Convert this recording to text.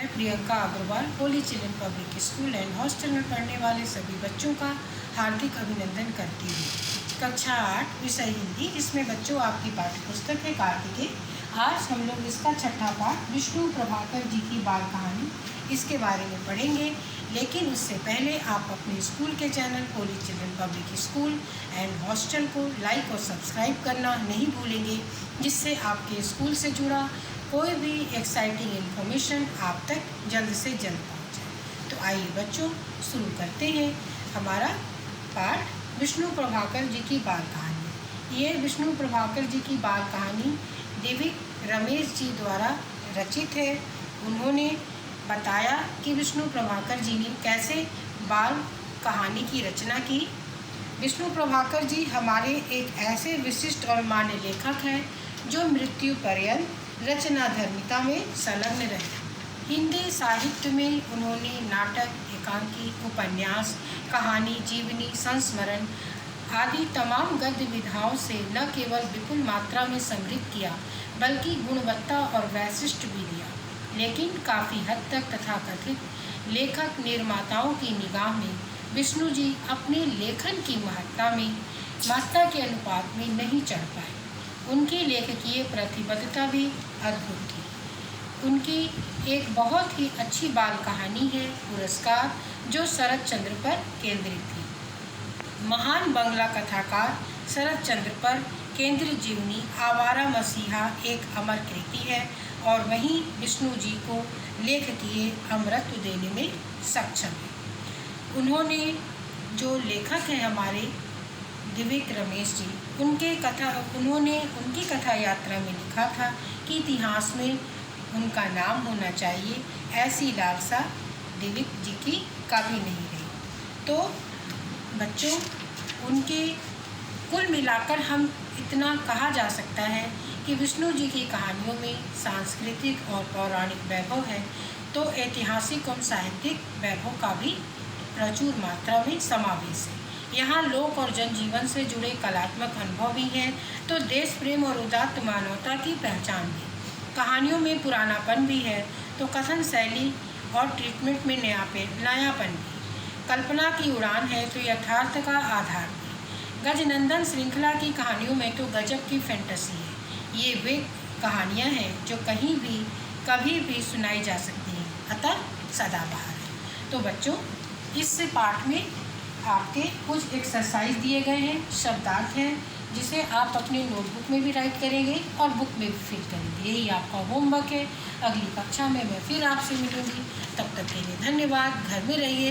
मैं Priyanka Agarwal Holy Children Public School and Hostel में पढ़ने वाले सभी बच्चों का हार्दिक अभिनंदन करती हूँ। कक्षा 8 विषय हिंदी, इसमें बच्चों आपकी पाठ्यपुस्तक है कार्तिकेय। आज हम लोग इसका छठा पाठ विष्णु प्रभाकर जी की बाल कहानी इसके बारे में पढ़ेंगे। लेकिन उससे पहले आप अपने स्कूल के channel Holi Children Public School and hostel को लाइक और सब्सक्राइब करना नहीं भूलेंगे, जिससे आपके स्कूल से जुड़ा कोई भी एक्साइटिंग इन्फॉर्मेशन आप तक जल्द से जल्द पहुंचे। तो आइए बच्चों, शुरू करते हैं हमारा पाठ विष्णु प्रभाकर जी की बाल कहानी। ये विष्णु प्रभाकर जी की बाल कहानी दिविक रमेश जी द्वारा रचित है। उन्होंने बताया कि विष्णु प्रभाकर जी ने कैसे बाल कहानी की रचना की। विष्णु प्रभाकर जी हमारे एक ऐसे विशिष्ट और मान्य लेखक हैं जो मृत्यु पर्यंत रचना धर्मिता में संलग्न रहे। हिंदी साहित्य में उन्होंने नाटक, एकांकी, उपन्यास, कहानी, जीवनी, संस्मरण आदि तमाम गद्य विधाओं से न केवल विपुल मात्रा में समृद्ध किया, बल्कि गुणवत्ता और वैशिष्ट भी दिया। लेकिन काफ़ी हद तक तथाकथित लेखक निर्माताओं की निगाह में विष्णु जी अपने लेखन की महत्ता के अनुपात में नहीं चढ़ पाए। उनकी लेखकीय प्रतिबद्धता भी अद्भुत थी। उनकी एक बहुत ही अच्छी बाल कहानी है पुरस्कार, जो शरत चंद्र पर केंद्रित थी। महान बंगला कथाकार शरत चंद्र पर केंद्रित जीवनी आवारा मसीहा एक अमर कृति है, और वहीं विष्णु जी को लेखकीय अमरत्व देने में सक्षम है। उन्होंने जो लेखक हैं हमारे दिविक रमेश जी, उन्होंने उनकी कथा यात्रा में लिखा था कि इतिहास में उनका नाम होना चाहिए, ऐसी लालसा दिविक जी की कभी नहीं रही। तो बच्चों, उनके कुल मिलाकर हम इतना कहा जा सकता है कि विष्णु जी की कहानियों में सांस्कृतिक और पौराणिक वैभव है, तो ऐतिहासिक और साहित्यिक वैभव का भी प्रचुर मात्रा में समावेश है। यहाँ लोक और जनजीवन से जुड़े कलात्मक अनुभव भी हैं, तो देश प्रेम और उदात्त मानवता की पहचान भी। कहानियों में पुरानापन भी है, तो कथन शैली और ट्रीटमेंट में नयापन भी। कल्पना की उड़ान है, तो यथार्थ का आधार भी। गजनंदन श्रृंखला की कहानियों में तो गजब की फैंटेसी है। ये वे कहानियाँ हैं जो कहीं भी कभी भी सुनाई जा सकती हैं, अतः सदाबहार है। तो बच्चों, इस पाठ में आपके कुछ एक्सरसाइज दिए गए हैं, शब्दार्थ हैं, जिसे आप अपने नोटबुक में भी राइट करेंगे और बुक में भी फिल करेंगे। यही आपका होमवर्क है। अगली कक्षा में मैं फिर आपसे मिलूंगी। तब तक के लिए धन्यवाद। घर में रहिए।